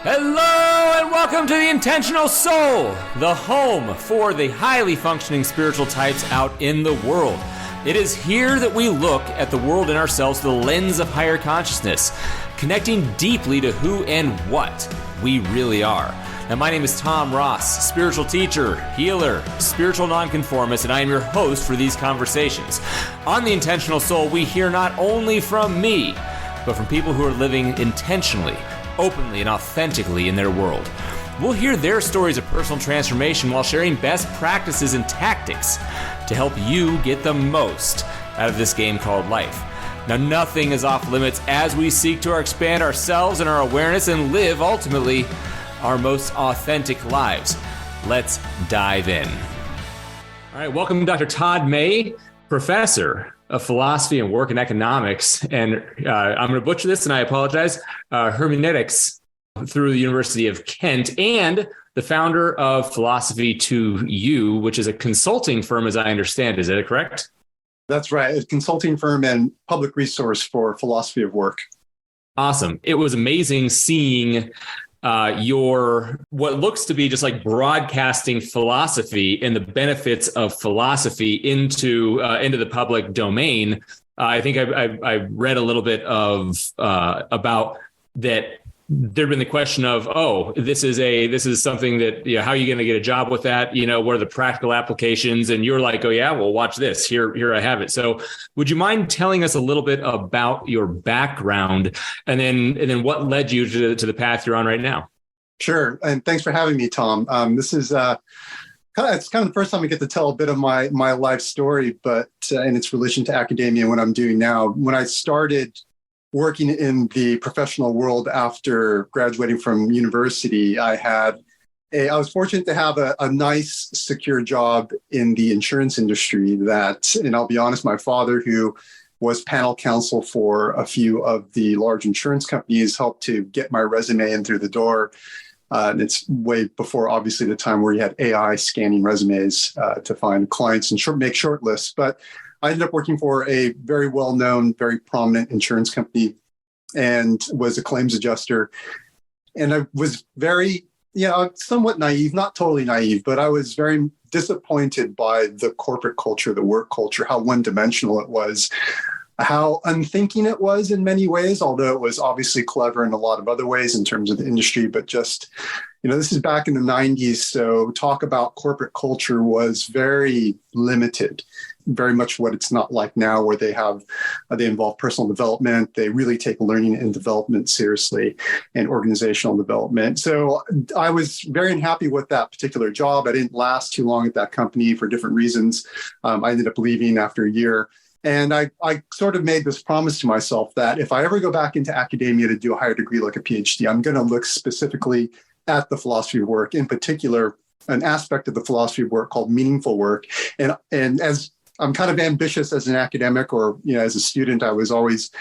Hello and welcome to the Intentional Soul, the home for the highly functioning spiritual types out in the world. It is here that we look at the world and ourselves through the lens of higher consciousness, connecting deeply to who and what we really are. Now, my name is Tom Ross, spiritual teacher, healer, spiritual nonconformist, and I am your host for these conversations. On the Intentional Soul, we hear not only from me, but from people who are living intentionally, openly, and authentically in their world. We'll hear their stories of personal transformation while sharing best practices and tactics to help you get the most out of this game called life. Now, nothing is off limits as we seek to expand ourselves and our awareness and live, ultimately, our most authentic lives. Let's dive in. All right, welcome Dr. Todd Mei, professor of philosophy and work in economics. And I'm going to butcher this, and I apologize, hermeneutics through the University of Kent, and the founder of Philosophy to You, which is a consulting firm, as I understand. Is that correct? That's right. A consulting firm and public resource for philosophy of work. Awesome. It was amazing seeing your what looks to be just like broadcasting philosophy and the benefits of philosophy into the public domain. I think I read a little bit of about that. There'd been the question of, this is something that, how are you going to get a job with that? What are the practical applications? And you're like, well, watch this. Here I have it. So would you mind telling us a little bit about your background and then what led you to the path you're on right now? Sure. And thanks for having me, Tom. This is it's kind of the first time I get to tell a bit of my life story, but in its relation to academia and what I'm doing now. When I started working in the professional world after graduating from university, I was fortunate to have a nice, secure job in the insurance industry and I'll be honest, my father, who was panel counsel for a few of the large insurance companies, helped to get my resume in through the door. And it's way before, obviously, the time where you had AI scanning resumes to find clients and make short lists. But I ended up working for a very well-known, very prominent insurance company and was a claims adjuster. And I was very, somewhat naive, not totally naive, but I was very disappointed by the corporate culture, the work culture, how one-dimensional it was, how unthinking it was in many ways, although it was obviously clever in a lot of other ways in terms of the industry, but just, this is back in the 90s. So talk about corporate culture was very limited, very much what it's not like now, where they involve personal development. They really take learning and development seriously and organizational development. So I was very unhappy with that particular job. I didn't last too long at that company for different reasons. I ended up leaving after a year. And I sort of made this promise to myself that if I ever go back into academia to do a higher degree like a PhD, I'm going to look specifically at the philosophy of work, in particular, an aspect of the philosophy of work called meaningful work. And as I'm kind of ambitious as an academic or, as a student, I was always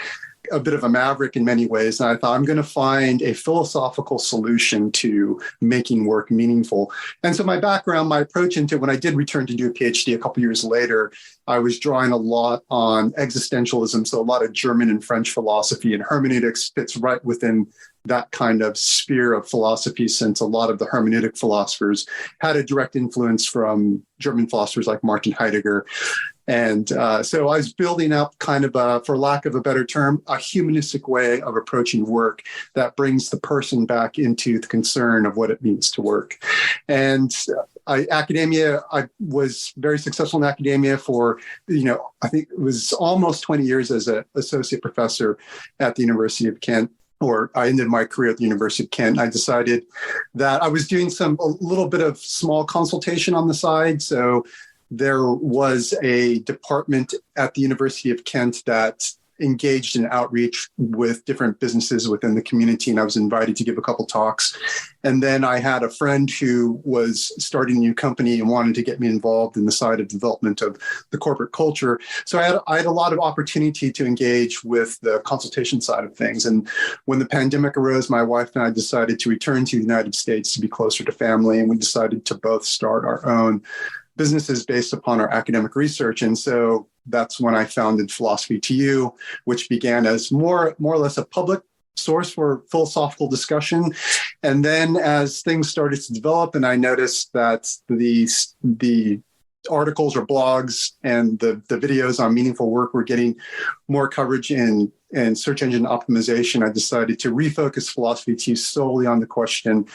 a bit of a maverick in many ways. And I thought I'm going to find a philosophical solution to making work meaningful. And so my background, my approach into when I did return to do a PhD a couple years later, I was drawing a lot on existentialism. So a lot of German and French philosophy, and hermeneutics fits right within that kind of sphere of philosophy, since a lot of the hermeneutic philosophers had a direct influence from German philosophers like Martin Heidegger. And so I was building up kind of, for lack of a better term, a humanistic way of approaching work that brings the person back into the concern of what it means to work. And I was very successful in academia for, I think it was almost 20 years as an associate professor at the University of Kent. Or I ended my career at the University of Kent. I decided that I was doing a little bit of small consultation on the side. So there was a department at the University of Kent that engaged in outreach with different businesses within the community, and I was invited to give a couple talks. And then I had a friend who was starting a new company and wanted to get me involved in the side of development of the corporate culture. So I had a lot of opportunity to engage with the consultation side of things. And when the pandemic arose, my wife and I decided to return to the United States to be closer to family, and we decided to both start our own businesses based upon our academic research. And so that's when I founded Philosophy to You, which began as more or less a public source for philosophical discussion. And then as things started to develop, and I noticed that the articles or blogs and the videos on meaningful work were getting more coverage in search engine optimization, I decided to refocus philosophy to solely on the question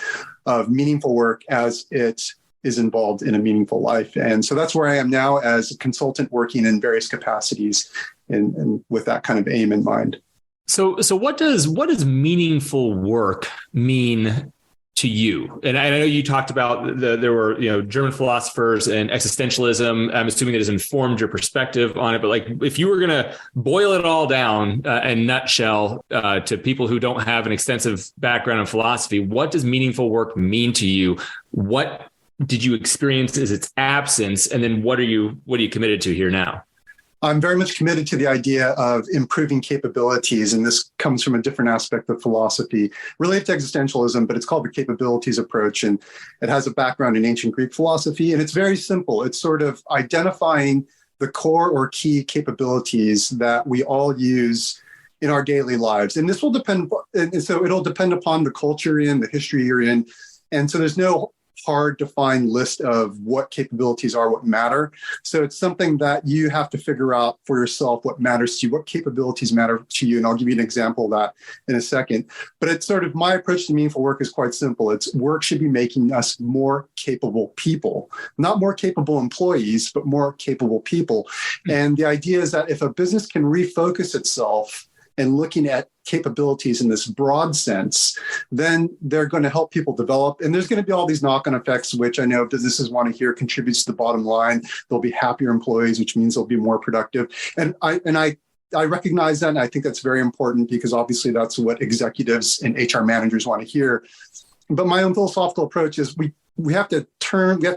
of meaningful work as it is involved in a meaningful life. And so that's where I am now as a consultant working in various capacities and with that kind of aim in mind. So what does meaningful work mean to you? And I know you talked about there were, German philosophers and existentialism. I'm assuming that has informed your perspective on it. But like, if you were going to boil it all down in nutshell to people who don't have an extensive background in philosophy, what does meaningful work mean to you? What did you experience as its absence? And then what are you committed to here now? I'm very much committed to the idea of improving capabilities, and this comes from a different aspect of philosophy related to existentialism, but it's called the capabilities approach, and it has a background in ancient Greek philosophy, and it's very simple. It's sort of identifying the core or key capabilities that we all use in our daily lives, and this will depend, and so it'll depend upon the culture you're in, the history you're in, and so there's no hard defined list of what capabilities are, what matter. So it's something that you have to figure out for yourself, what matters to you, what capabilities matter to you. And I'll give you an example of that in a second. But it's sort of my approach to meaningful work is quite simple. It's work should be making us more capable people, not more capable employees, but more capable people. And the idea is that if a business can refocus itself and looking at capabilities in this broad sense, then they're going to help people develop. And there's going to be all these knock-on effects, which I know businesses want to hear contributes to the bottom line. They'll be happier employees, which means they'll be more productive. And I recognize that, and I think that's very important because obviously that's what executives and HR managers want to hear. But my own philosophical approach is we have to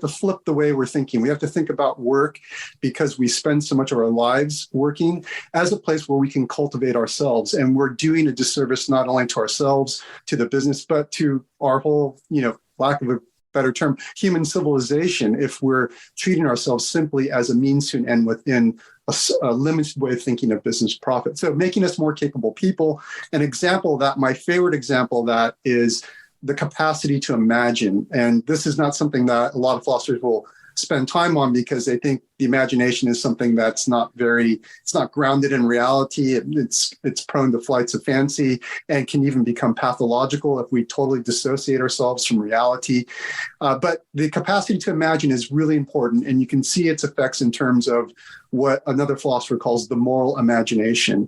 flip the way we're thinking. We have to think about work because we spend so much of our lives working as a place where we can cultivate ourselves. And we're doing a disservice not only to ourselves, to the business, but to our whole, lack of a better term, human civilization, if we're treating ourselves simply as a means to an end within a limited way of thinking of business profit. So making us more capable people. An example of that, my favorite example of that is the capacity to imagine. And this is not something that a lot of philosophers will spend time on because they think the imagination is something that's it's not grounded in reality. It's prone to flights of fancy and can even become pathological if we totally dissociate ourselves from reality. But the capacity to imagine is really important, and you can see its effects in terms of what another philosopher calls the moral imagination.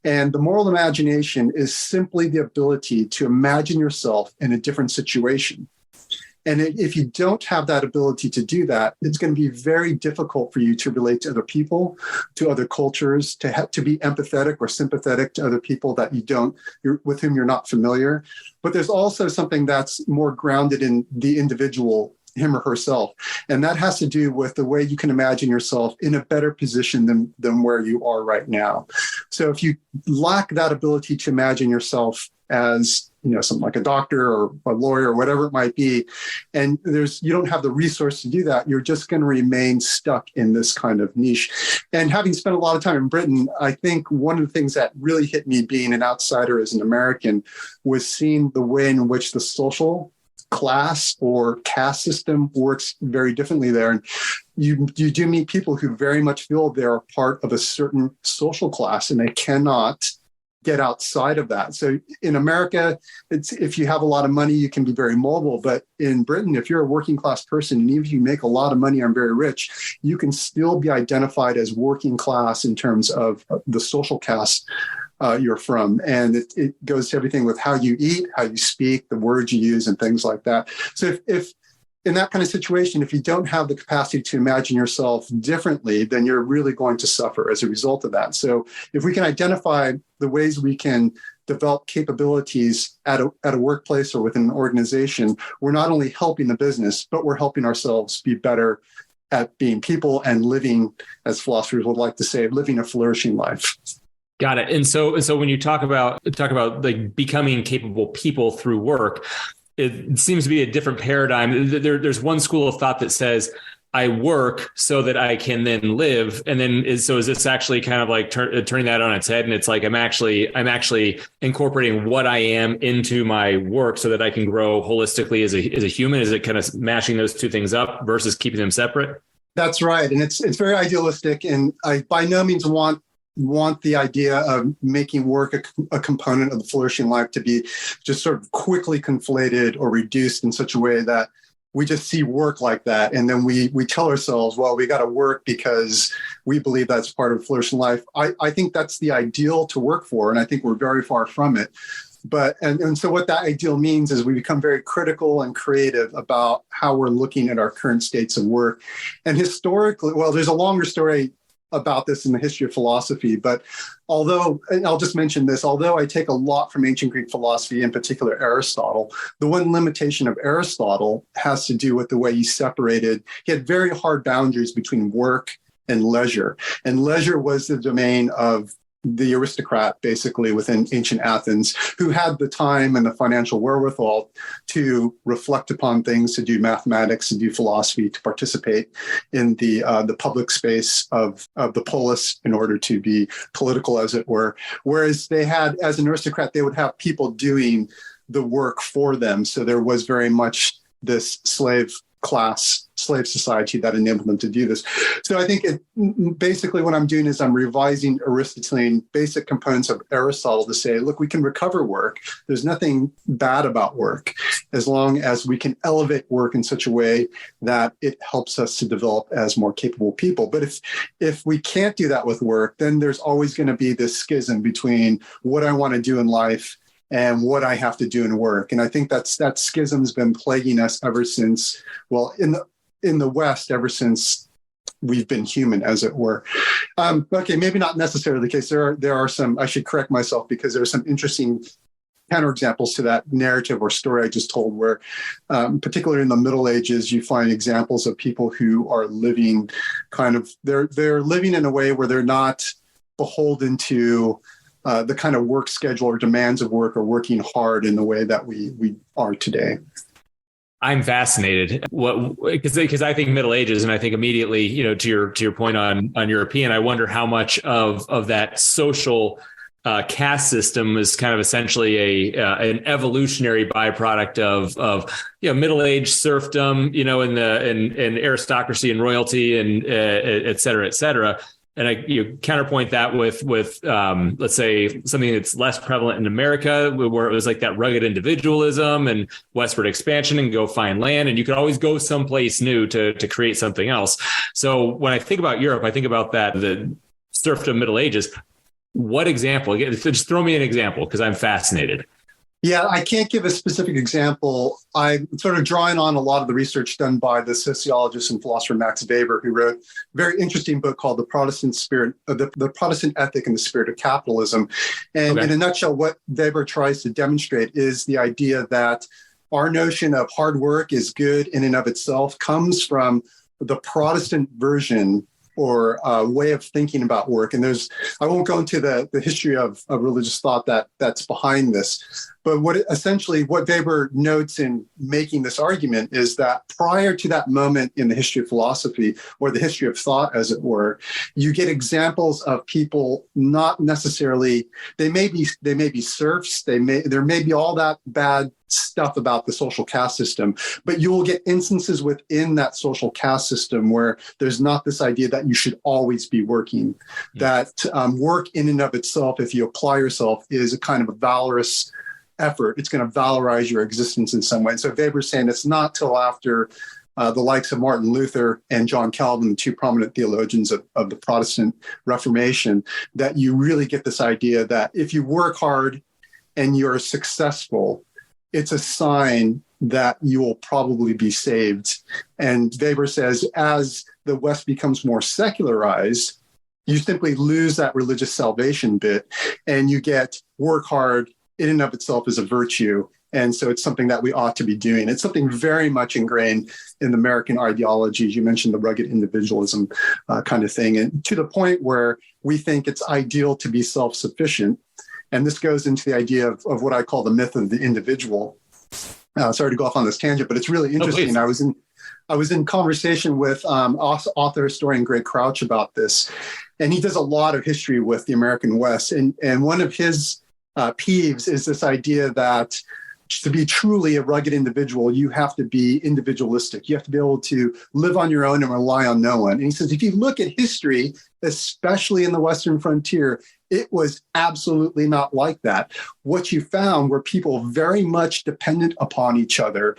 And the moral imagination is simply the ability to imagine yourself in a different situation. And if you don't have that ability to do that, it's going to be very difficult for you to relate to other people, to other cultures, to be empathetic or sympathetic to other people that with whom you're not familiar. But there's also something that's more grounded in the individual, him or herself. And that has to do with the way you can imagine yourself in a better position than where you are right now. So if you lack that ability to imagine yourself as something like a doctor or a lawyer or whatever it might be, and you don't have the resource to do that, you're just going to remain stuck in this kind of niche. And having spent a lot of time in Britain, I think one of the things that really hit me being an outsider as an American was seeing the way in which the social class or caste system works very differently there. And you do meet people who very much feel they're part of a certain social class and they cannot get outside of that. So in America, if you have a lot of money, you can be very mobile. But in Britain, if you're a working class person, and even if you make a lot of money or are very rich, you can still be identified as working class in terms of the social caste you're from. And it goes to everything with how you eat, how you speak, the words you use, and things like that. So if in that kind of situation, if you don't have the capacity to imagine yourself differently, then you're really going to suffer as a result of that. So if we can identify the ways we can develop capabilities at a workplace or within an organization, we're not only helping the business, but we're helping ourselves be better at being people and living, as philosophers would like to say, living a flourishing life. Got it. And so when you talk about like becoming capable people through work, it seems to be a different paradigm. There's one school of thought that says I work so that I can then live. And then is this actually kind of like turning that on its head? And it's like, I'm actually incorporating what I am into my work so that I can grow holistically as a human. Is it kind of mashing those two things up versus keeping them separate? That's right. And it's very idealistic. And I by no means want the idea of making work a component of the flourishing life to be just sort of quickly conflated or reduced in such a way that we just see work like that. And then we tell ourselves, well, we got to work because we believe that's part of flourishing life. I think that's the ideal to work for. And I think we're very far from it. But, and so what that ideal means is we become very critical and creative about how we're looking at our current states of work. And historically, well, there's a longer story about this in the history of philosophy, but and I'll just mention this, although I take a lot from ancient Greek philosophy, in particular Aristotle, the one limitation of Aristotle has to do with the way he had very hard boundaries between work and leisure. And leisure was the domain of the aristocrat, basically, within ancient Athens, who had the time and the financial wherewithal to reflect upon things, to do mathematics, to do philosophy, to participate in the public space of the polis in order to be political, as it were. Whereas they had, as an aristocrat, they would have people doing the work for them. So there was very much this slave society that enabled them to do this. So I think basically what I'm doing is I'm revising Aristotelian basic components of Aristotle to say, look, we can recover work. There's nothing bad about work as long as we can elevate work in such a way that it helps us to develop as more capable people. But if we can't do that with work, then there's always going to be this schism between what I want to do in life and what I have to do in work. And I think that schism's been plaguing us ever since, well, in the West, ever since we've been human, as it were. Okay, maybe not necessarily the case. There are some, I should correct myself, because there are some interesting counterexamples to that narrative or story I just told, where particularly in the Middle Ages, you find examples of people who are living they're living in a way where they're not beholden to the kind of work schedule or demands of work, or working hard in the way that we are today. I'm fascinated because I think Middle Ages, and I think immediately, to your point on European, I wonder how much of that social caste system is kind of essentially an evolutionary byproduct of Middle Age serfdom, and aristocracy and royalty and et cetera, et cetera. And I counterpoint that with let's say something that's less prevalent in America, where it was like that rugged individualism and westward expansion and go find land. And you could always go someplace new to create something else. So when I think about Europe, I think about the serfdom Middle Ages. What example? Just throw me an example, because I'm fascinated. Yeah, I can't give a specific example. I'm sort of drawing on a lot of the research done by the sociologist and philosopher Max Weber, who wrote a very interesting book called The Protestant Spirit, the Protestant Ethic and the Spirit of Capitalism. And in a nutshell, what Weber tries to demonstrate is the idea that our notion of hard work is good in and of itself comes from the Protestant version or way of thinking about work. And I won't go into the history of religious thought that's behind this. But what Weber notes in making this argument is that prior to that moment in the history of philosophy, or the history of thought, as it were, you get examples of people not necessarily, they may be serfs, there may be all that bad stuff about the social caste system, but you will get instances within that social caste system where there's not this idea that you should always be working, that work in and of itself, if you apply yourself, is a kind of a valorous effort. It's going to valorize your existence in some way. And so Weber's saying it's not till after the likes of Martin Luther and John Calvin, the two prominent theologians of the Protestant Reformation, that you really get this idea that if you work hard and you're successful, it's a sign that you will probably be saved. And Weber says, as the West becomes more secularized, you simply lose that religious salvation bit, and you get work hard in and of itself is a virtue. And so it's something that we ought to be doing. It's something very much ingrained in the American ideology. You mentioned the rugged individualism kind of thing, and to the point where we think it's ideal to be self-sufficient. And this goes into the idea of what I call the myth of the individual. Sorry to go off on this tangent, but it's really interesting. I was in conversation with author historian Greg Crouch about this, and he does a lot of history with the American West. And one of his peeves is this idea that to be truly a rugged individual, you have to be individualistic. You have to be able to live on your own and rely on no one. And he says, if you look at history, especially in the Western frontier, it was absolutely not like that. What you found were people very much dependent upon each other.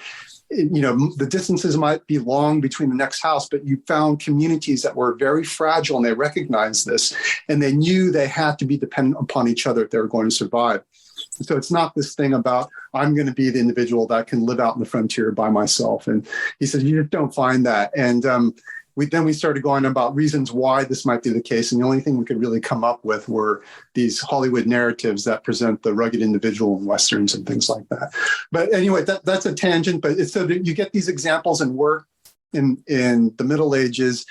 You know, the distances might be long between the next house, but you found communities that were very fragile, and they recognized this, and they knew they had to be dependent upon each other if they were going to survive. So it's not this thing about, I'm going to be the individual that can live out in the frontier by myself. And he said, you just don't find that. And we started going about reasons why this might be the case. And the only thing we could really come up with were these Hollywood narratives that present the rugged individual in Westerns and things like that. But anyway, that's a tangent. But it's so that you get these examples in work in the Middle Ages.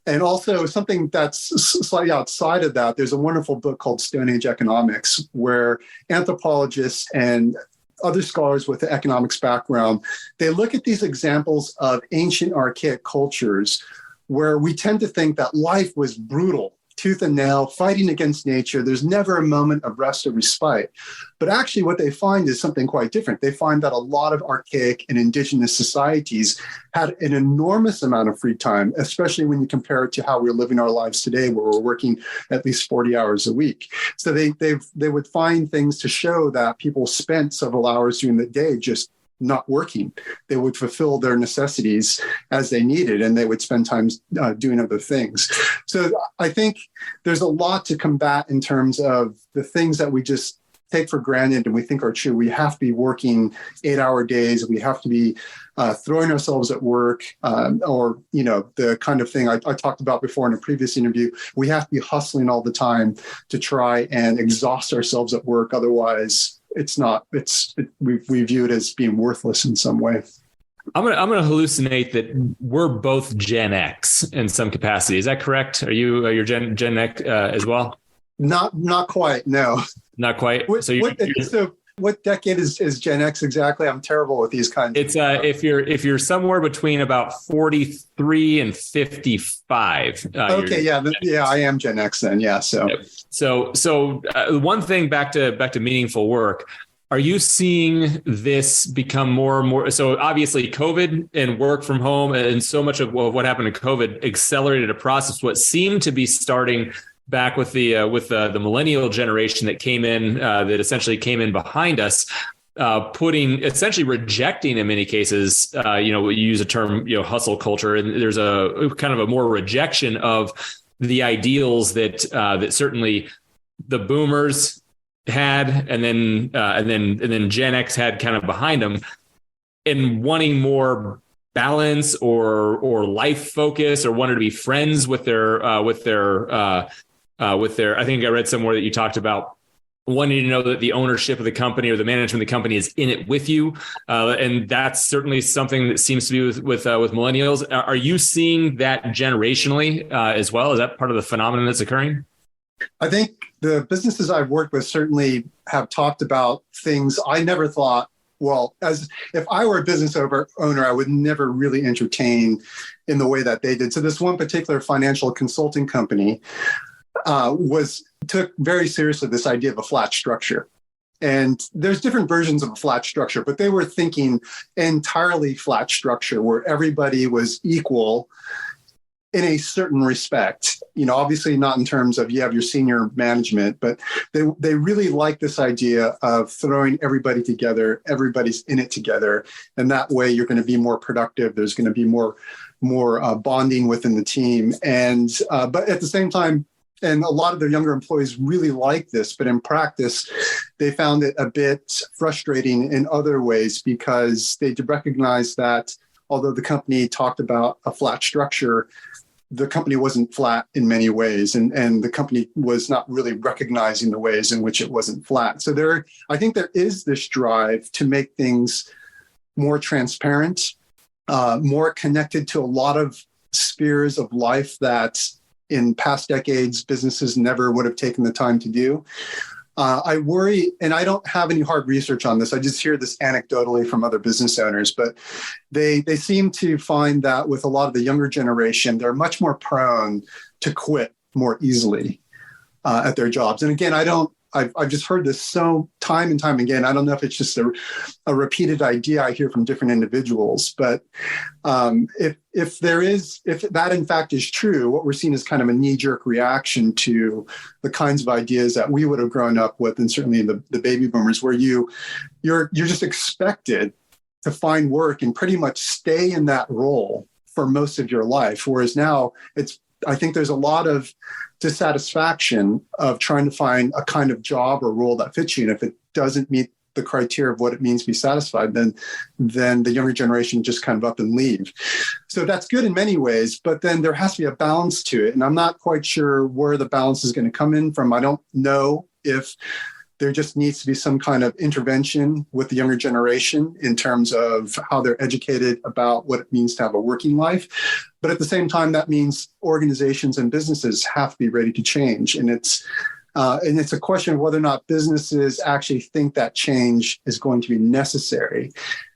And also something that's slightly outside of that, there's a wonderful book called Stone Age Economics, where anthropologists and other scholars with an economics background, they look at these examples of ancient archaic cultures where we tend to think that life was brutal, tooth and nail, fighting against nature. There's never a moment of rest or respite. But actually what they find is something quite different. They find that a lot of archaic and indigenous societies had an enormous amount of free time, especially when you compare it to how we're living our lives today, where we're working at least 40 hours a week. So they would find things to show that people spent several hours during the day just not working. They would fulfill their necessities as they needed, and they would spend time doing other things. So I think there's a lot to combat in terms of the things that we just take for granted and we think are true. We have to be working 8-hour days. We have to be throwing ourselves at work, or, you know, the kind of thing I talked about before in a previous interview. We have to be hustling all the time to try and exhaust ourselves at work. Otherwise, we view it as being worthless in some way. I'm gonna hallucinate that we're both Gen X in some capacity. Is that correct? Are you're Gen X as well? Not quite. No, not quite. So what decade is Gen X exactly? I'm terrible with these kinds. It's if you're somewhere between about 43 and 55. Okay, yeah, I am Gen X then. Yeah, so. So one thing back to meaningful work. Are you seeing this become more and more? So obviously COVID and work from home and so much of what happened in COVID accelerated a process. What seemed to be starting back with the millennial generation that came in, that essentially came in behind us, essentially rejecting in many cases, you use a term, hustle culture, and there's a kind of a more rejection of the ideals that certainly the boomers had, and then Gen X had kind of behind them, and wanting more balance or life focus, or wanted to be friends with their I think I read somewhere that you talked about wanting to know that the ownership of the company or the management of the company is in it with you. And that's certainly something that seems to be with millennials. Are you seeing that generationally as well? Is that part of the phenomenon that's occurring? I think the businesses I've worked with certainly have talked about things I never thought, well, as if I were a business owner, I would never really entertain in the way that they did. So this one particular financial consulting company took very seriously this idea of a flat structure. And there's different versions of a flat structure, but they were thinking entirely flat structure where everybody was equal in a certain respect. Obviously not in terms of you have your senior management, but they really like this idea of throwing everybody together. Everybody's in it together. And that way you're going to be more productive. There's going to be more bonding within the team. And but at the same time, and a lot of their younger employees really like this, but in practice, they found it a bit frustrating in other ways because they recognize that although the company talked about a flat structure, the company wasn't flat in many ways, and the company was not really recognizing the ways in which it wasn't flat. So I think there is this drive to make things more transparent, more connected to a lot of spheres of life that in past decades, businesses never would have taken the time to do. I worry, and I don't have any hard research on this. I just hear this anecdotally from other business owners, but they seem to find that with a lot of the younger generation, they're much more prone to quit more easily at their jobs. And again, I've just heard this so time and time again. I don't know if it's just a repeated idea I hear from different individuals, but if that in fact is true, what we're seeing is kind of a knee-jerk reaction to the kinds of ideas that we would have grown up with, and certainly the baby boomers, where you're just expected to find work and pretty much stay in that role for most of your life. Whereas now I think there's a lot of dissatisfaction of trying to find a kind of job or role that fits you. And if it doesn't meet the criteria of what it means to be satisfied, then the younger generation just kind of up and leave. So that's good in many ways, but then there has to be a balance to it. And I'm not quite sure where the balance is going to come in from. I don't know if there just needs to be some kind of intervention with the younger generation in terms of how they're educated about what it means to have a working life. But at the same time, that means organizations and businesses have to be ready to change. And it's a question of whether or not businesses actually think that change is going to be necessary.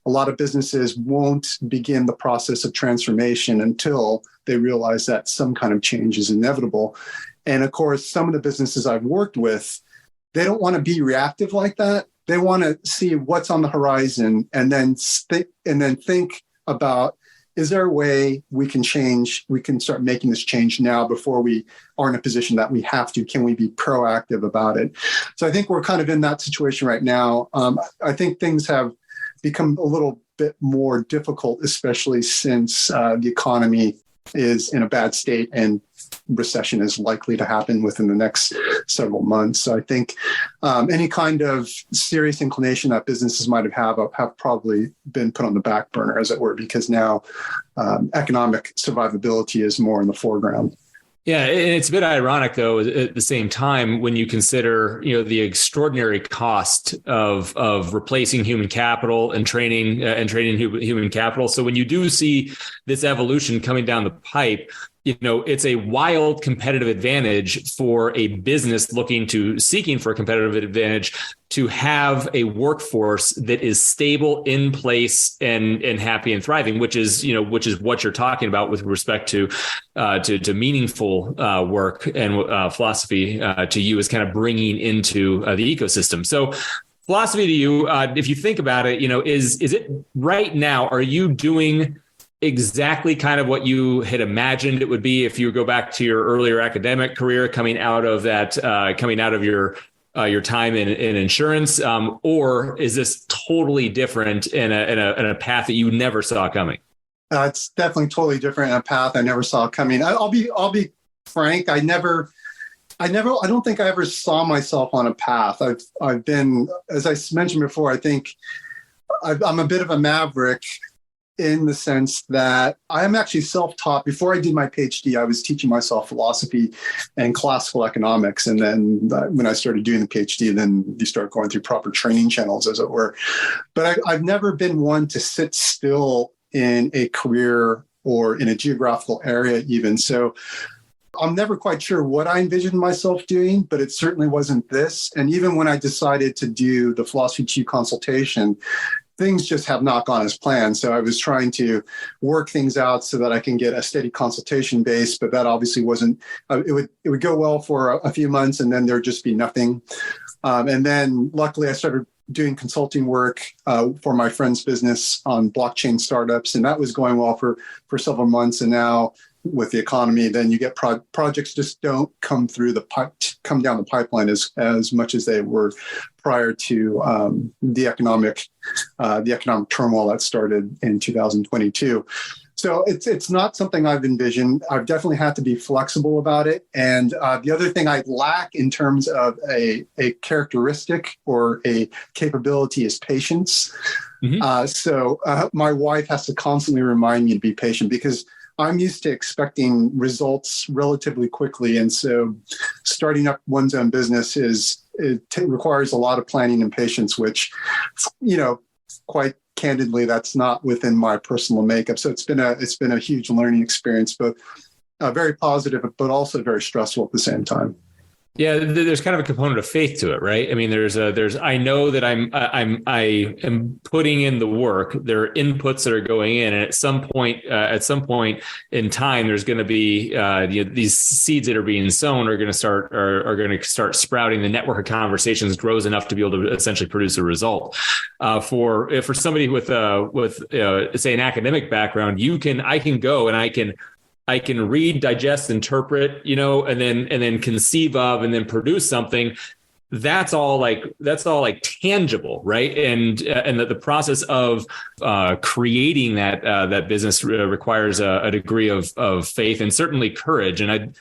A lot of businesses won't begin the process of transformation until they realize that some kind of change is inevitable. And of course, some of the businesses I've worked with, they don't want to be reactive like that. They want to see what's on the horizon and then think about, is there a way we can change? We can start making this change now before we are in a position that we have to. Can we be proactive about it? So I think we're kind of in that situation right now. I think things have become a little bit more difficult, especially since the economy is in a bad state and recession is likely to happen within the next several months. So I think any kind of serious inclination that businesses might have probably been put on the back burner, as it were, because now economic survivability is more in the foreground. Yeah, and it's a bit ironic, though, at the same time, when you consider, the extraordinary cost of replacing human capital and training human capital. So when you do see this evolution coming down the pipe, it's a wild competitive advantage for a business seeking for a competitive advantage to have a workforce that is stable, in place, and happy and thriving, which is what you're talking about with respect to meaningful work and philosophy to you is kind of bringing into the ecosystem. So philosophy to you, if you think about it, is it right now, are you doing exactly kind of what you had imagined it would be if you go back to your earlier academic career, coming out of your time in insurance, or is this totally different in a path that you never saw coming? It's definitely totally different in a path I never saw coming. I'll be frank. I don't think I ever saw myself on a path. I've been, as I mentioned before, I think I'm a bit of a maverick, in the sense that I am actually self-taught. Before I did my PhD, I was teaching myself philosophy and classical economics. And then when I started doing the PhD, then you start going through proper training channels, as it were. But I've never been one to sit still in a career or in a geographical area even. So I'm never quite sure what I envisioned myself doing, but it certainly wasn't this. And even when I decided to do the Philosophy 2 consultation, things just have not gone as planned. So I was trying to work things out so that I can get a steady consultation base, but that obviously wasn't, it would go well for a few months and then there'd just be nothing. And then luckily I started doing consulting work for my friend's business on blockchain startups. And that was going well for several months. And now with the economy, then you get projects just don't come down the pipeline as much as they were prior to the economic turmoil that started in 2022. So it's not something I've envisioned. I've definitely had to be flexible about it. And the other thing I lack in terms of a characteristic or a capability is patience. Mm-hmm. So my wife has to constantly remind me to be patient, because I'm used to expecting results relatively quickly. And so starting up one's own business requires a lot of planning and patience, which, quite candidly, that's not within my personal makeup. So it's been a huge learning experience, both very positive, but also very stressful at the same time. Yeah, there's kind of a component of faith to it, right? I mean, I know that I am putting in the work. There are inputs that are going in, and at some point in time, there's going to be these seeds that are being sown are going to start sprouting. The network of conversations grows enough to be able to essentially produce a result. For somebody with say an academic background, I can go and I can read, digest, interpret, and then conceive of and then produce something. That's all like tangible, right? And that the process of creating that business requires a degree of faith and certainly courage. And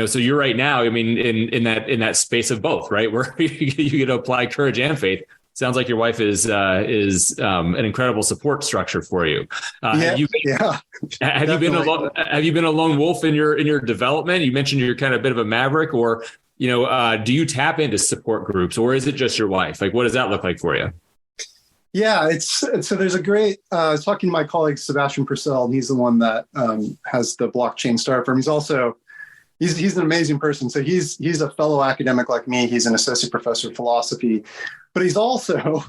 so you're right now, I mean, in that space of both, right? Where you get to apply courage and faith. Sounds like your wife is an incredible support structure for you. Have you been a lone wolf in your development? You mentioned you're kind of a bit of a maverick, or do you tap into support groups, or is it just your wife? Like, what does that look like for you? Yeah, so there's a great. I was talking to my colleague Sebastian Purcell, and he's the one that has the blockchain startup firm. He's an amazing person. So he's a fellow academic like me. He's an associate professor of philosophy, but he's also a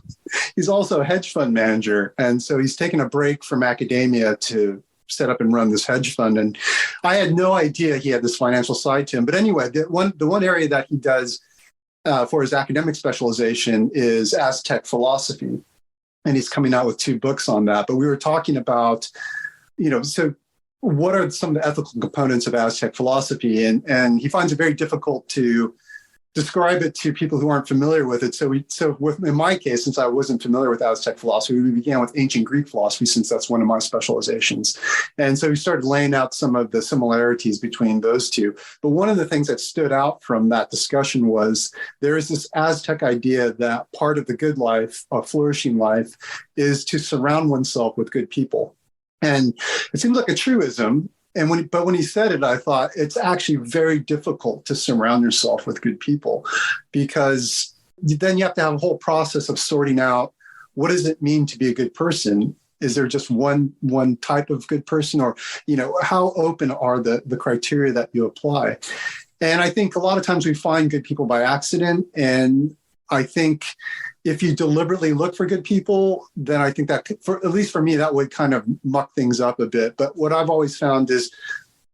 hedge fund manager. And so he's taken a break from academia to set up and run this hedge fund. And I had no idea he had this financial side to him. But anyway, the one area that he does for his academic specialization is Aztec philosophy. And he's coming out with 2 books on that. But we were talking about, so what are some of the ethical components of Aztec philosophy? And he finds it very difficult to describe it to people who aren't familiar with it. So in my case, since I wasn't familiar with Aztec philosophy, we began with ancient Greek philosophy, since that's one of my specializations. And so we started laying out some of the similarities between those two. But one of the things that stood out from that discussion was there is this Aztec idea that part of the good life, a flourishing life, is to surround oneself with good people. And it seems like a truism. But when he said it, I thought it's actually very difficult to surround yourself with good people, because then you have to have a whole process of sorting out, what does it mean to be a good person? Is there just one type of good person, or, how open are the criteria that you apply? And I think a lot of times we find good people by accident. And I think if you deliberately look for good people, then I think that, at least for me, that would kind of muck things up a bit. But what I've always found is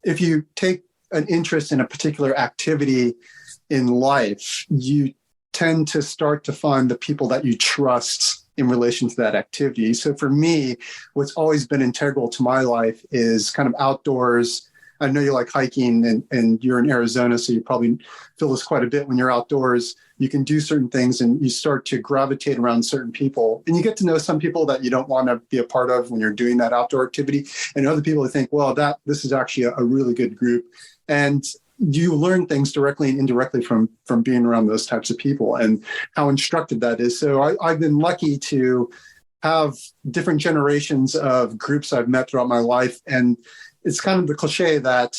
if you take an interest in a particular activity in life, you tend to start to find the people that you trust in relation to that activity. So for me, what's always been integral to my life is kind of outdoors. I know you like hiking, and you're in Arizona, so you probably feel this quite a bit when you're outdoors. You can do certain things and you start to gravitate around certain people, and you get to know some people that you don't want to be a part of when you're doing that outdoor activity, and other people that think, well, this is actually a really good group. And you learn things directly and indirectly from being around those types of people, and how instructive that is. So I've been lucky to have different generations of groups I've met throughout my life. And it's kind of the cliche that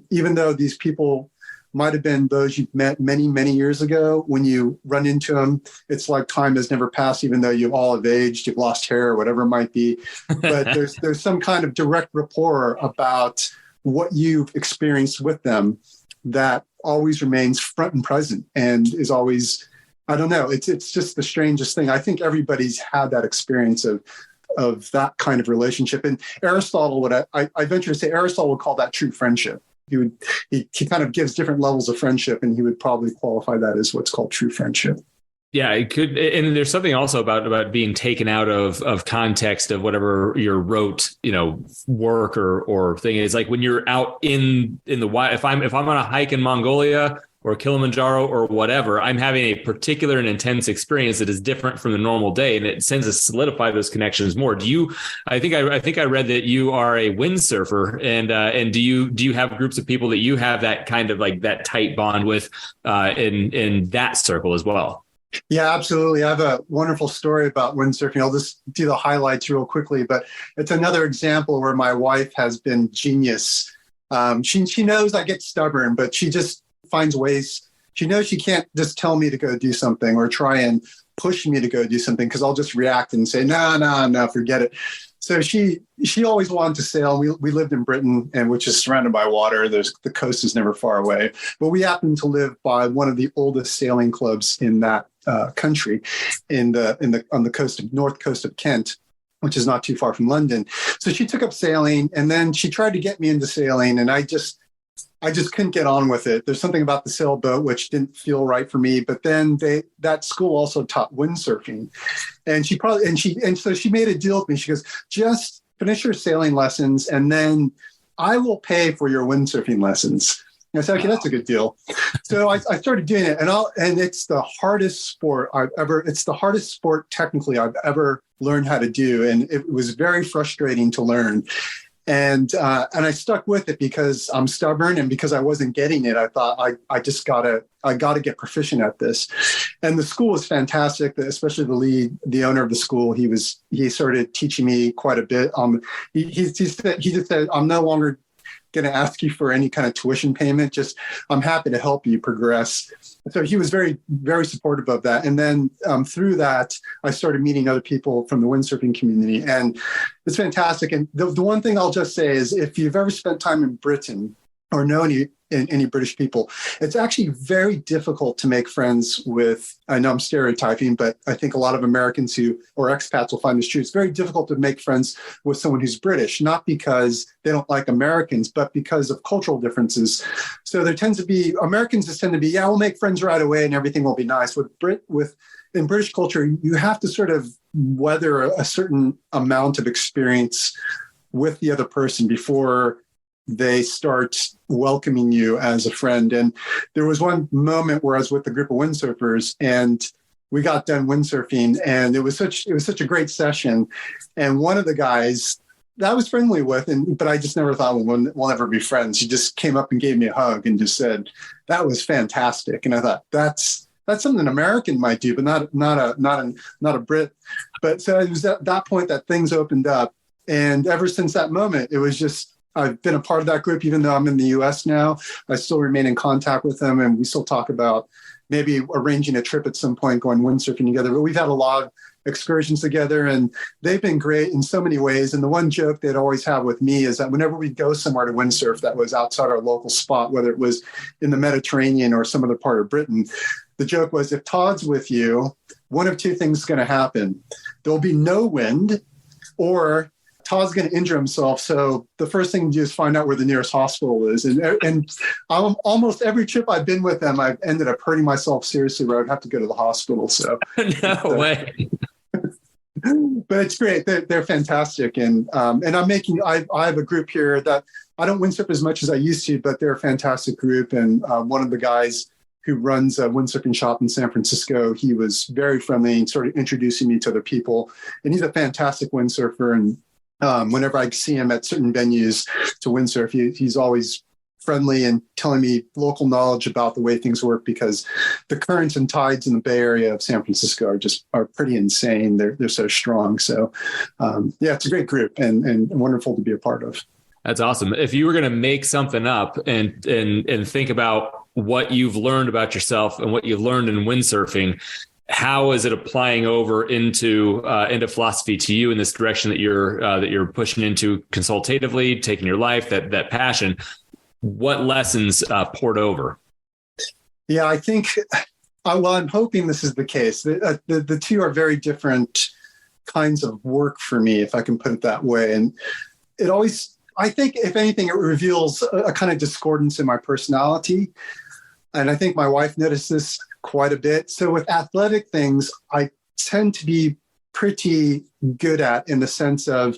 even though these people might have been those you've met many, many years ago, when you run into them, it's like time has never passed, even though you all have aged, you've lost hair, or whatever it might be. But there's some kind of direct rapport about what you've experienced with them that always remains front and present, and is always, I don't know, it's just the strangest thing. I think everybody's had that experience of that kind of relationship. And Aristotle I venture to say Aristotle would call that true friendship. He kind of gives different levels of friendship, and he would probably qualify that as what's called true friendship. Yeah, it could. And there's something also about being taken out of context of whatever your rote, work or thing is. Like when you're out in the wild, if I'm on a hike in Mongolia or Kilimanjaro or whatever, I'm having a particular and intense experience that is different from the normal day, and it tends to solidify those connections more. I think I read that you are a windsurfer, and do you have groups of people that you have that kind of like that tight bond with in that circle as well? Yeah, absolutely. I have a wonderful story about windsurfing. I'll just do the highlights real quickly, but it's another example where my wife has been genius. She knows I get stubborn, but she just finds ways. She knows she can't just tell me to go do something or try and push me to go do something, because I'll just react and say, no, forget it. So she always wanted to sail. We lived in Britain, and which is surrounded by water. The coast is never far away. But we happened to live by one of the oldest sailing clubs in that country, on the north coast of Kent, which is not too far from London. So she took up sailing, and then she tried to get me into sailing, and I just couldn't get on with it. There's something about the sailboat which didn't feel right for me. But then that school also taught windsurfing, and so she made a deal with me. She goes, just finish your sailing lessons, and then I will pay for your windsurfing lessons. And I said, okay, that's a good deal. So I started doing it, and it's the hardest sport it's the hardest sport technically I've ever learned how to do, and it was very frustrating to learn. And I stuck with it because I'm stubborn, and because I wasn't getting it, I thought I gotta get proficient at this. And the school was fantastic, especially the owner of the school. He started teaching me quite a bit. He just said, I'm no longer going to ask you for any kind of tuition payment. Just, I'm happy to help you progress. So he was very, very supportive of that. And then through that, I started meeting other people from the windsurfing community, and it's fantastic. And the one thing I'll just say is, if you've ever spent time in Britain or know any British people, it's actually very difficult to make friends with, I know I'm stereotyping, but I think a lot of Americans or expats will find this true. It's very difficult to make friends with someone who's British, not because they don't like Americans, but because of cultural differences. So Americans just tend to be, yeah, we'll make friends right away and everything will be nice. In British culture, you have to sort of weather a certain amount of experience with the other person before they start welcoming you as a friend. And there was one moment where I was with a group of windsurfers, and we got done windsurfing, and it was such a great session. And one of the guys that I was friendly with, but I just never thought we'll ever be friends. He just came up and gave me a hug and just said, "That was fantastic." And I thought, that's something an American might do, but not a Brit. But so it was at that point that things opened up. And ever since that moment, it was just, I've been a part of that group. Even though I'm in the US now, I still remain in contact with them, and we still talk about maybe arranging a trip at some point, going windsurfing together. But we've had a lot of excursions together, and they've been great in so many ways. And the one joke they'd always have with me is that whenever we'd go somewhere to windsurf that was outside our local spot, whether it was in the Mediterranean or some other part of Britain, the joke was, if Todd's with you, one of two things is going to happen. There'll be no wind, or Todd's going to injure himself. So the first thing to do is find out where the nearest hospital is. And almost every trip I've been with them, I've ended up hurting myself seriously where I'd have to go to the hospital. So no way. But it's great. They're fantastic. And I have a group here that I don't windsurf as much as I used to, but they're a fantastic group. And one of the guys who runs a windsurfing shop in San Francisco, he was very friendly and sort of introducing me to other people. And he's a fantastic windsurfer. And whenever I see him at certain venues to windsurf, he's always friendly and telling me local knowledge about the way things work, because the currents and tides in the Bay Area of San Francisco are pretty insane. They're so strong. So yeah, it's a great group and wonderful to be a part of. That's awesome. If you were going to make something up and think about what you've learned about yourself and what you've learned in windsurfing, how is it applying over into philosophy to you in this direction that you're pushing into consultatively, taking your life, that passion? What lessons poured over? Yeah, I think, I'm hoping this is the case. The two are very different kinds of work for me, if I can put it that way. And I think if anything, it reveals a kind of discordance in my personality. And I think my wife noticed this quite a bit. So with athletic things, I tend to be pretty good at, in the sense of,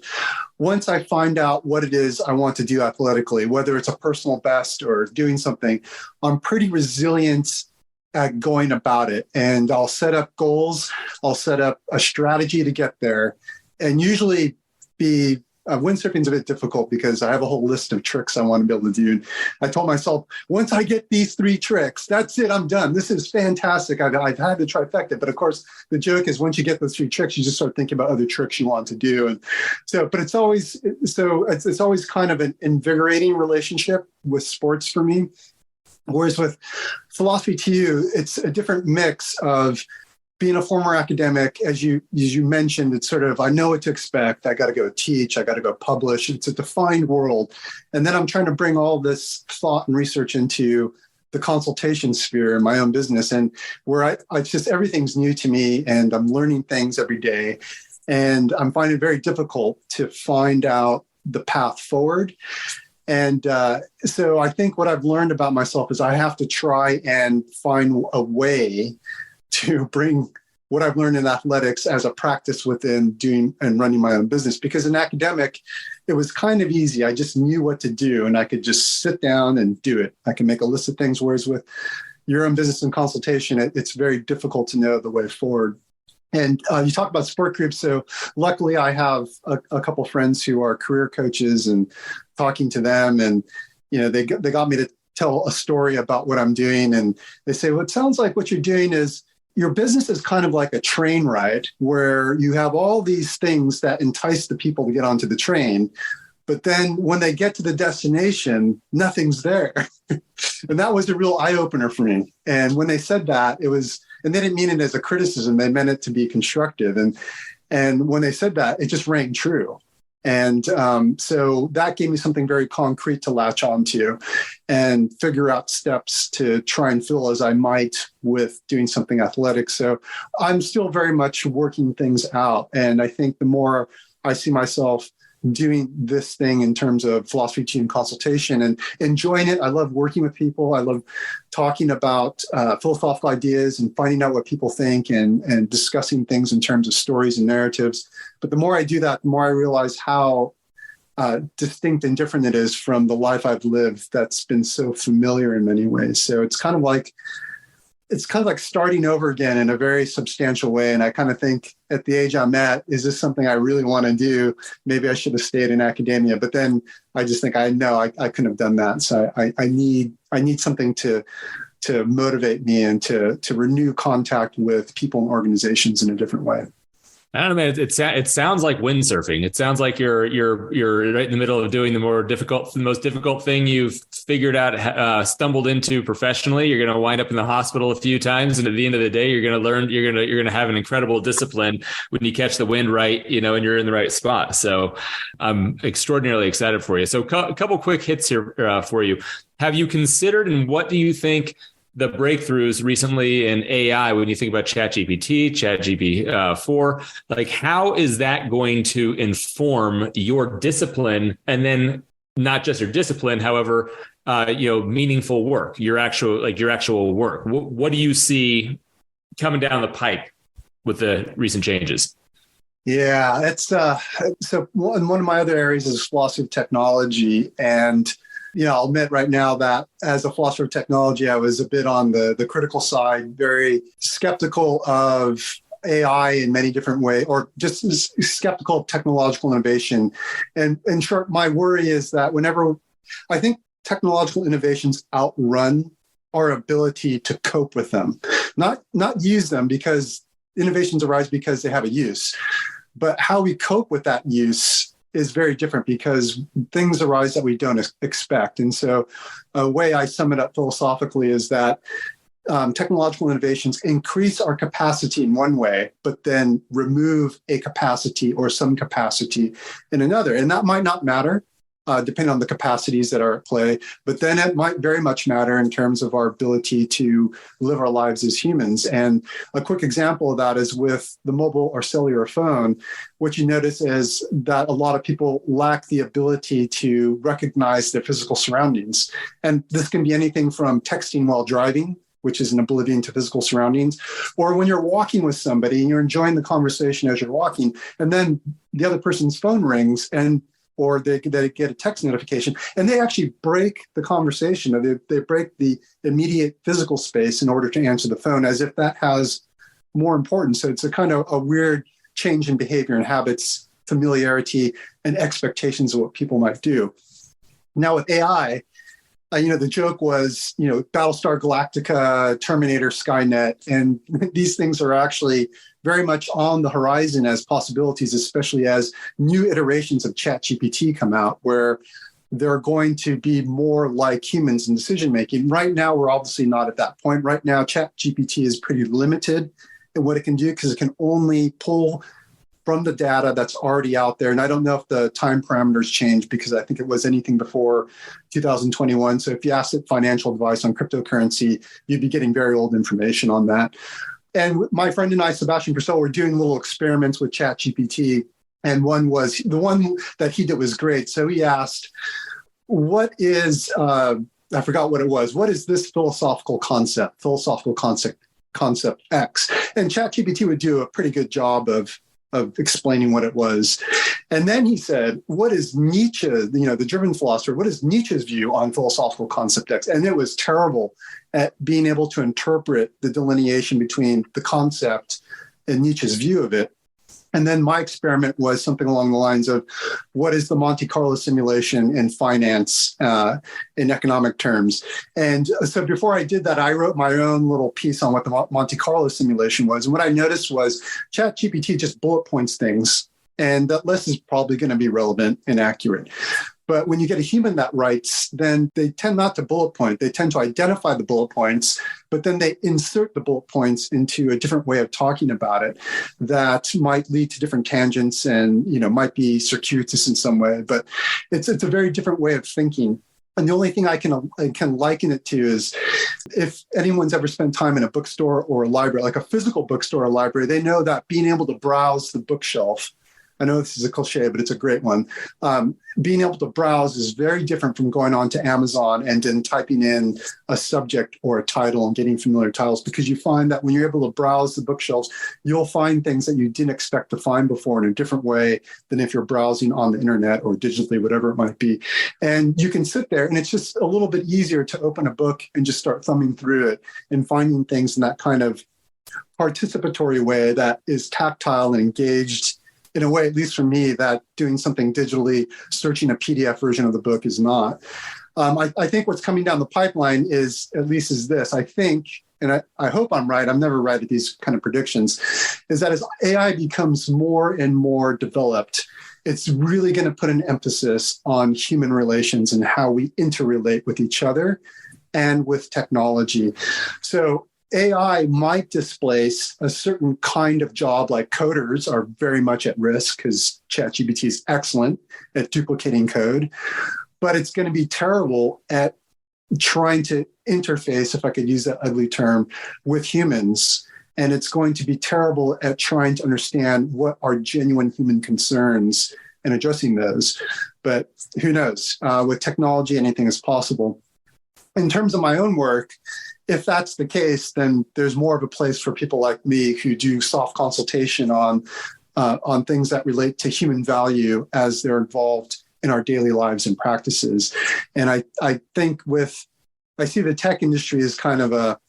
once I find out what it is I want to do athletically, whether it's a personal best or doing something, I'm pretty resilient at going about it. And I'll set up goals. I'll set up a strategy to get there. And usually windsurfing is a bit difficult because I have a whole list of tricks I want to be able to do. And I told myself, once I get these 3 tricks, that's it, I'm done. This is fantastic. I've had the trifecta. But of course, the joke is, once you get those 3 tricks, you just start thinking about other tricks you want to do. And so, but it's always kind of an invigorating relationship with sports for me. Whereas with philosophy to you, it's a different mix of being a former academic, as you mentioned, it's sort of, I know what to expect. I got to go teach. I got to go publish. It's a defined world. And then I'm trying to bring all this thought and research into the consultation sphere in my own business, and where I just, everything's new to me and I'm learning things every day. And I'm finding it very difficult to find out the path forward. And so I think what I've learned about myself is I have to try and find a way to bring what I've learned in athletics as a practice within doing and running my own business. Because in academic, it was kind of easy. I just knew what to do and I could just sit down and do it. I can make a list of things, whereas with your own business and consultation, it's very difficult to know the way forward. And you talk about support groups. So luckily I have a couple friends who are career coaches, and talking to them, and, they got me to tell a story about what I'm doing. And they say, well, it sounds like what you're doing is your business is kind of like a train ride where you have all these things that entice the people to get onto the train. But then when they get to the destination, nothing's there. And that was a real eye opener for me. And when they said that, it was, and they didn't mean it as a criticism, they meant it to be constructive. And when they said that, it just rang true. And so that gave me something very concrete to latch onto and figure out steps to try and fill as I might with doing something athletic. So I'm still very much working things out. And I think the more I see myself doing this thing in terms of philosophy, teaching, consultation, and enjoying it. I love working with people. I love talking about philosophical ideas and finding out what people think, and discussing things in terms of stories and narratives. But the more I do that, the more I realize how distinct and different it is from the life I've lived that's been so familiar in many ways. So it's kind of like starting over again in a very substantial way. And I kind of think at the age I'm at, is this something I really want to do? Maybe I should have stayed in academia. But then I just think I couldn't have done that. So I need something to motivate me and to renew contact with people and organizations in a different way. I don't know, man. It sounds like windsurfing. It sounds like you're right in the middle of doing the most difficult thing you've figured out, stumbled into professionally. You're going to wind up in the hospital a few times, and at the end of the day, you're going to learn. You're going to have an incredible discipline when you catch the wind right, and you're in the right spot. So I'm extraordinarily excited for you. So a couple quick hits here for you. Have you considered, and what do you think the breakthroughs recently in AI, when you think about ChatGPT, ChatGPT-4, like how is that going to inform your discipline, and then not just your discipline, however, meaningful work, your actual work? What do you see coming down the pike with the recent changes? Yeah, it's so one of my other areas is philosophy of technology, and I'll admit right now that as a philosopher of technology, I was a bit on the critical side, very skeptical of AI in many different ways, or just skeptical of technological innovation. And in short, my worry is that whenever I think technological innovations outrun our ability to cope with them, not use them, because innovations arise because they have a use, but how we cope with that use is very different, because things arise that we don't expect. And so a way I sum it up philosophically is that technological innovations increase our capacity in one way, but then remove a capacity or some capacity in another. And that might not matter, depending on the capacities that are at play, but then it might very much matter in terms of our ability to live our lives as humans. And a quick example of that is with the mobile or cellular phone. What you notice is that a lot of people lack the ability to recognize their physical surroundings. And this can be anything from texting while driving, which is an oblivion to physical surroundings, or when you're walking with somebody and you're enjoying the conversation as you're walking, and then the other person's phone rings, or they get a text notification, and they actually break the conversation, or they break the immediate physical space in order to answer the phone, as if that has more importance. So it's a kind of a weird change in behavior and habits, familiarity, and expectations of what people might do. Now with AI, the joke was, Battlestar Galactica, Terminator, Skynet, and these things are actually very much on the horizon as possibilities, especially as new iterations of ChatGPT come out, where they're going to be more like humans in decision making. Right now, we're obviously not at that point. Right now, ChatGPT is pretty limited and what it can do, because it can only pull from the data that's already out there. And I don't know if the time parameters change, because I think it was anything before 2021. So if you asked it financial advice on cryptocurrency, you'd be getting very old information on that. And my friend and I, Sebastian Purcell, were doing little experiments with ChatGPT. And one was, the one that he did was great. So he asked, what is, I forgot what it was. What is this philosophical concept X? And ChatGPT would do a pretty good job of explaining what it was. And then he said, what is Nietzsche, the German philosopher, what is Nietzsche's view on philosophical concept X? And it was terrible at being able to interpret the delineation between the concept and Nietzsche's view of it. And then my experiment was something along the lines of, what is the Monte Carlo simulation in finance, in economic terms? And so before I did that, I wrote my own little piece on what the Monte Carlo simulation was. And what I noticed was ChatGPT just bullet points things, and that list is probably going to be relevant and accurate. But when you get a human that writes, then they tend not to bullet point. They tend to identify the bullet points, but then they insert the bullet points into a different way of talking about it that might lead to different tangents and, might be circuitous in some way. But it's a very different way of thinking. And the only thing I can liken it to is, if anyone's ever spent time in a bookstore or a library, like a physical bookstore or library, they know that being able to browse the bookshelf, I know this is a cliche, but it's a great one. Being able to browse is very different from going on to Amazon and then typing in a subject or a title and getting familiar titles, because you find that when you're able to browse the bookshelves, you'll find things that you didn't expect to find before in a different way than if you're browsing on the internet or digitally, whatever it might be. And you can sit there, and it's just a little bit easier to open a book and just start thumbing through it and finding things in that kind of participatory way that is tactile and engaged, in a way, at least for me, that doing something digitally, searching a PDF version of the book is not. I think what's coming down the pipeline is this. I think, and I hope I'm right, I'm never right at these kind of predictions, is that as AI becomes more and more developed, it's really going to put an emphasis on human relations and how we interrelate with each other and with technology. So AI might displace a certain kind of job, like coders are very much at risk because ChatGPT is excellent at duplicating code, but it's going to be terrible at trying to interface, if I could use that ugly term, with humans. And it's going to be terrible at trying to understand what are genuine human concerns and addressing those. But who knows? With technology, anything is possible. In terms of my own work, if that's the case, then there's more of a place for people like me who do soft consultation on things that relate to human value as they're involved in our daily lives and practices. And I think I see the tech industry as kind of a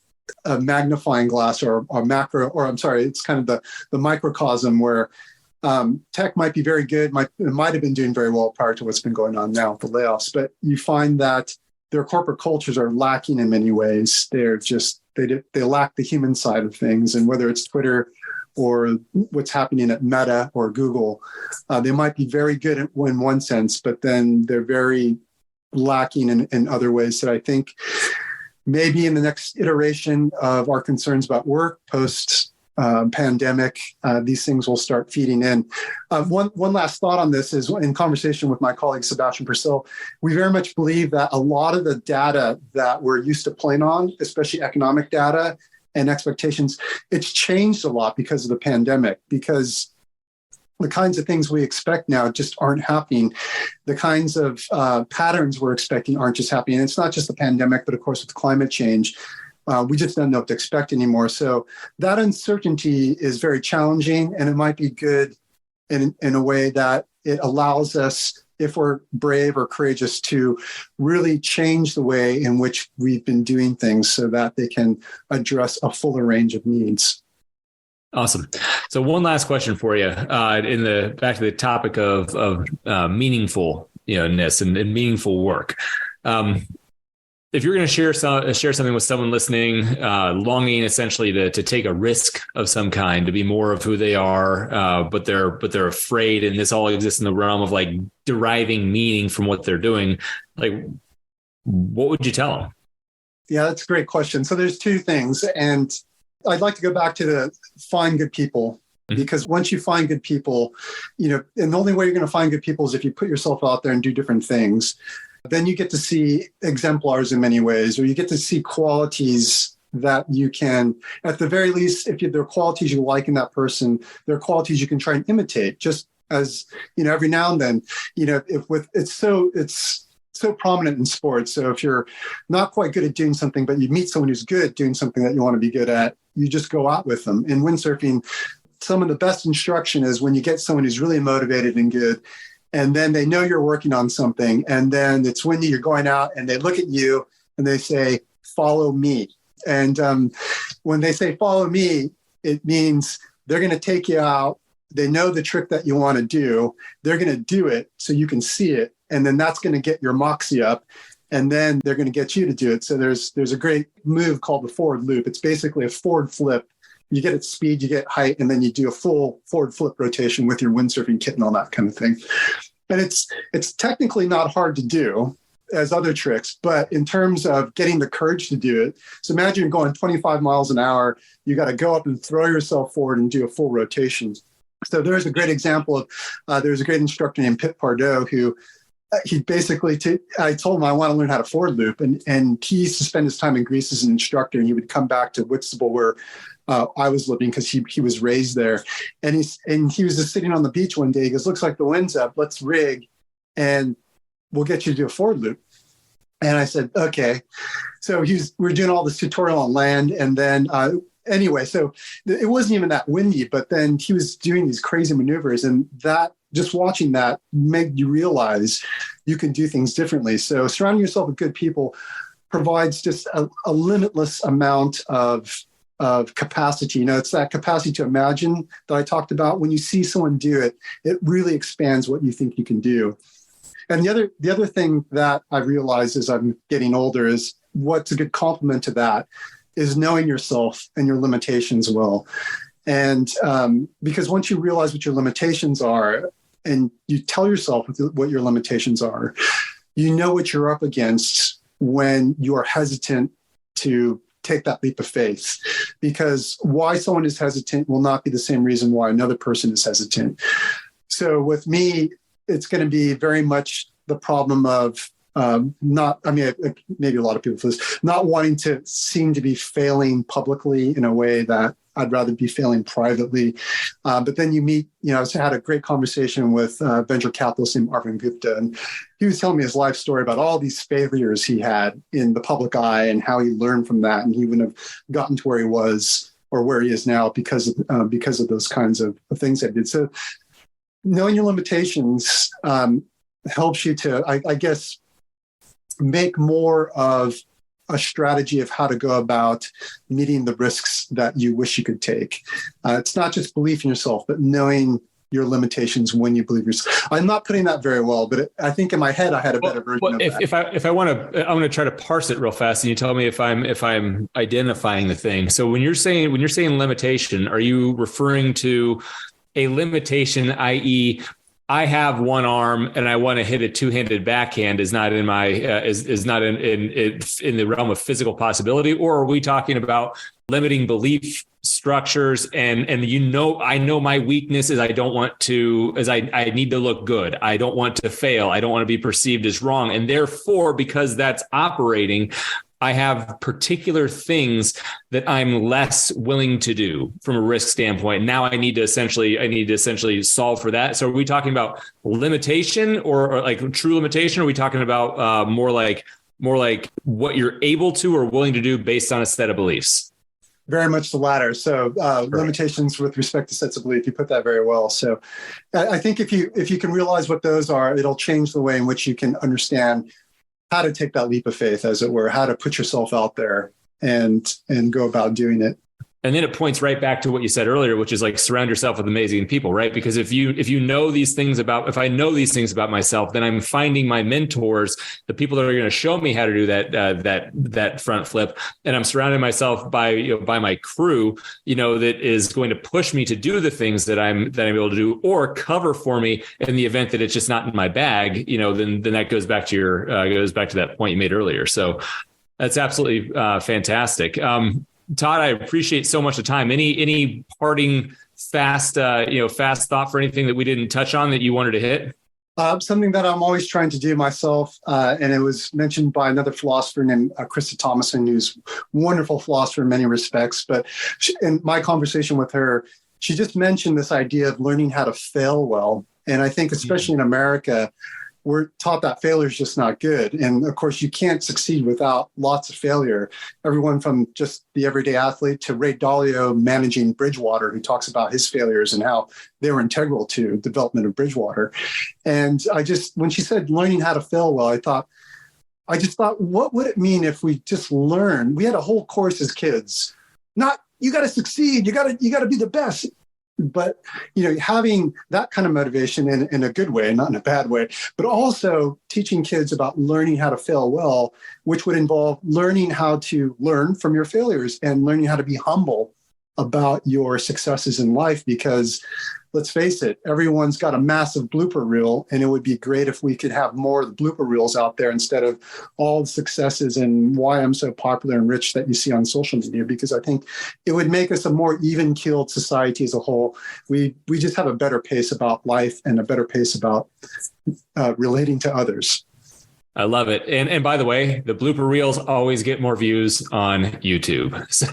magnifying glass or it's kind of the microcosm where tech might be very good, it might have been doing very well prior to what's been going on now with the layoffs, but you find that their corporate cultures are lacking in many ways. They lack the human side of things. And whether it's Twitter or what's happening at Meta or Google, they might be very good in one sense, but then they're very lacking in other ways that I think maybe in the next iteration of our concerns about work post pandemic, these things will start feeding in. One last thought on this is, in conversation with my colleague Sebastian Purcell, we very much believe that a lot of the data that we're used to playing on, especially economic data and expectations, it's changed a lot because of the pandemic, because the kinds of things we expect now just aren't happening. The kinds of patterns we're expecting aren't just happening. And it's not just the pandemic, but of course with climate change, we just don't know what to expect anymore. So that uncertainty is very challenging, and it might be good in a way that it allows us, if we're brave or courageous, to really change the way in which we've been doing things so that they can address a fuller range of needs. Awesome. So one last question for you, back to the topic of meaningfulness and meaningful work. If you're going to share something with someone listening, longing essentially to take a risk of some kind, to be more of who they are, but they're afraid, and this all exists in the realm of like deriving meaning from what they're doing, like what would you tell them? Yeah, that's a great question. So there's two things, and I'd like to go back to the find good people, because once you find good people, and the only way you're going to find good people is if you put yourself out there and do different things. Then you get to see exemplars in many ways, or you get to see qualities that you can, at the very least, if there are qualities you like in that person, there are qualities you can try and imitate. Just as, every now and then, it's so prominent in sports. So if you're not quite good at doing something, but you meet someone who's good at doing something that you want to be good at, you just go out with them. In windsurfing, some of the best instruction is when you get someone who's really motivated and good, and then they know you're working on something, and then it's windy, you're going out, and they look at you and they say, "Follow me." And when they say "follow me," it means they're going to take you out. They know the trick that you want to do. They're going to do it so you can see it. And then that's going to get your moxie up. And then they're going to get you to do it. So there's a great move called the forward loop. It's basically a forward flip. You get at speed, you get height, and then you do a full forward flip rotation with your windsurfing kit and all that kind of thing. And it's technically not hard to do as other tricks, but in terms of getting the courage to do it. So imagine you're going 25 miles an hour. You got to go up and throw yourself forward and do a full rotation. So there's a great example of, there's a great instructor named Pit Pardo who he basically, I told him I want to learn how to forward loop. And he used to spend his time in Greece as an instructor, and he would come back to Whitstable where I was living because he was raised there. And he was just sitting on the beach one day. He goes, "Looks like the wind's up. Let's rig and we'll get you to do a forward loop." And I said, "Okay." So we're doing all this tutorial on land. And then anyway, so it wasn't even that windy, but then he was doing these crazy maneuvers, and that just watching that made you realize you can do things differently. So surrounding yourself with good people provides just a limitless amount of capacity. It's that capacity to imagine that I talked about. When you see someone do it, it really expands what you think you can do. And the other thing that I've realized as I'm getting older is what's a good complement to that is knowing yourself and your limitations well. And because once you realize what your limitations are and you tell yourself what your limitations are, you know what you're up against when you are hesitant to take that leap of faith. Because why someone is hesitant will not be the same reason why another person is hesitant. So with me, it's going to be very much the problem of maybe a lot of people feel this, not wanting to seem to be failing publicly in a way that I'd rather be failing privately. But then you meet, I had a great conversation with venture capitalist named Arvind Gupta, and he was telling me his life story about all these failures he had in the public eye and how he learned from that. And he wouldn't have gotten to where he was or where he is now because of those kinds of things that he did. So knowing your limitations helps you to, I guess, make more of a strategy of how to go about meeting the risks that you wish you could take. It's not just belief in yourself, but knowing your limitations when you believe yourself. I'm not putting that very well, but I think in my head I had a better version of that. If I want to, I'm going to try to parse it real fast, and you tell me if I'm identifying the thing. So when you're saying limitation, are you referring to a limitation, i.e., I have one arm and I want to hit a two-handed backhand is not in my is not in the realm of physical possibility? Or are we talking about limiting belief structures and I know my weakness is I need to look good. I don't want to fail. I don't want to be perceived as wrong. And therefore, because that's operating, I have particular things that I'm less willing to do from a risk standpoint. Now I need to essentially solve for that. So are we talking about limitation or like true limitation? Or are we talking about more like what you're able to or willing to do based on a set of beliefs? Very much the latter. So limitations with respect to sets of belief, you put that very well. So I think if you can realize what those are, it'll change the way in which you can understand how to take that leap of faith, as it were, how to put yourself out there and go about doing it. And then it points right back to what you said earlier, which is like surround yourself with amazing people, right? Because if I know these things about myself, then I'm finding my mentors, the people that are going to show me how to do that front flip, and I'm surrounding myself by my crew, that is going to push me to do the things that I'm able to do, or cover for me in the event that it's just not in my bag. Then that goes back to that point you made earlier. So that's absolutely fantastic. Todd, I appreciate so much the time. Any parting fast thought for anything that we didn't touch on that you wanted to hit? Something that I'm always trying to do myself, and it was mentioned by another philosopher named Krista Thomason, who's a wonderful philosopher in many respects. But in my conversation with her, she just mentioned this idea of learning how to fail well. And I think especially in America, we're taught that failure is just not good. And of course, you can't succeed without lots of failure. Everyone from just the everyday athlete to Ray Dalio managing Bridgewater, who talks about his failures and how they were integral to development of Bridgewater. And when she said learning how to fail well, I just thought, what would it mean if we just learn? We had a whole course as kids, not, you got to succeed, you got to be the best. But, having that kind of motivation in a good way, not in a bad way, but also teaching kids about learning how to fail well, which would involve learning how to learn from your failures and learning how to be humble about your successes in life. Because let's face it, everyone's got a massive blooper reel, and it would be great if we could have more of the blooper reels out there instead of all the successes and why I'm so popular and rich that you see on social media, because I think it would make us a more even-keeled society as a whole. We just have a better pace about life and a better pace about relating to others. I love it. And by the way, the blooper reels always get more views on YouTube. So,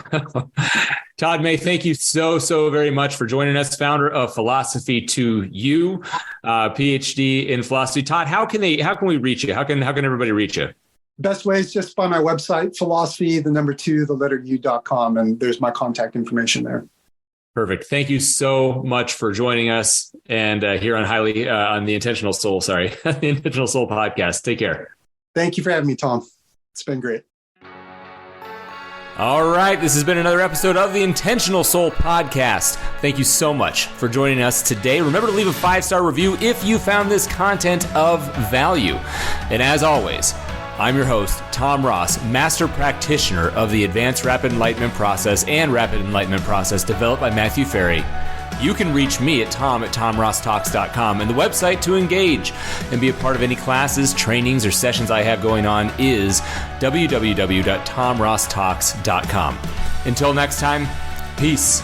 Todd Mei, thank you so very much for joining us, founder of Philosophy to You, PhD in philosophy. Todd, how can we reach you? How can everybody reach you? Best way is just by my website, philosophy2u.com, and there's my contact information there. Perfect. Thank you so much for joining us and here on on the Intentional Soul, the Intentional Soul podcast. Take care. Thank you for having me, Tom. It's been great. All right. This has been another episode of the Intentional Soul podcast. Thank you so much for joining us today. Remember to leave a 5-star review if you found this content of value. And as always, I'm your host, Tom Ross, master practitioner of the Advanced Rapid Enlightenment Process and Rapid Enlightenment Process developed by Matthew Ferry. You can reach me at tom@tomrosstalks.com, and the website to engage and be a part of any classes, trainings, or sessions I have going on is www.tomrosstalks.com. Until next time, peace.